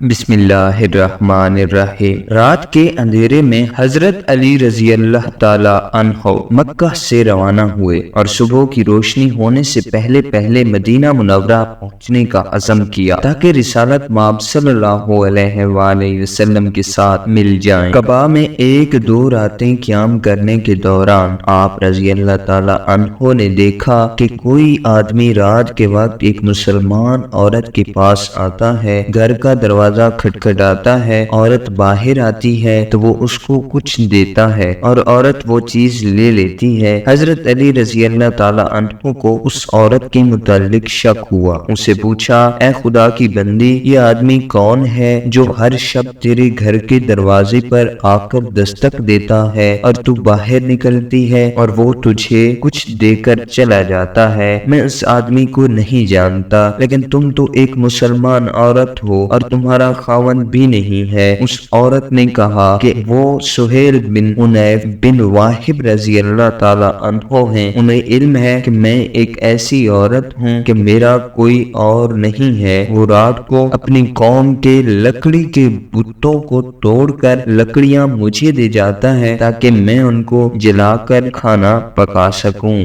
بسم اللہ الرحمن الرحیم۔ رات کے اندھیرے میں حضرت علی رضی اللہ تعالی عنہ مکہ سے روانہ ہوئے اور صبح کی روشنی ہونے سے پہلے پہلے مدینہ منورہ پہنچنے کا عزم کیا تاکہ رسالت مآب صلی اللہ علیہ وآلہ وسلم کے ساتھ مل جائیں۔ قباء میں ایک دو راتیں قیام کرنے کے دوران آپ رضی اللہ تعالی عنہ نے دیکھا کہ کوئی آدمی رات کے وقت ایک مسلمان عورت کے پاس آتا ہے، گھر کا دروازہ کھٹکھٹاتا ہے، عورت باہر آتی ہے تو وہ اس کو کچھ دیتا ہے اور عورت وہ چیز لے لیتی ہے۔ حضرت علی رضی اللہ تعالی عنہ کو اس عورت کے متعلق شک ہوا، اسے پوچھا، اے خدا کی بندی، یہ آدمی کون ہے جو ہر شب تیرے گھر کے دروازے پر آ کر دستک دیتا ہے اور تو باہر نکلتی ہے اور وہ تجھے کچھ دے کر چلا جاتا ہے؟ میں اس آدمی کو نہیں جانتا، لیکن تم تو ایک مسلمان عورت ہو اور تمہارا خاوند بھی نہیں ہے۔ اس عورت نے کہا کہ وہ سہیل بن حنیف بن واہب رضی اللہ تعالی عنہ ہیں، انہیں علم ہے کہ میں ایک ایسی عورت ہوں کہ میرا کوئی اور نہیں ہے۔ وہ رات کو اپنی قوم کے لکڑی کے بتوں کو توڑ کر لکڑیاں مجھے دے جاتا ہے تاکہ میں ان کو جلا کر کھانا پکا سکوں۔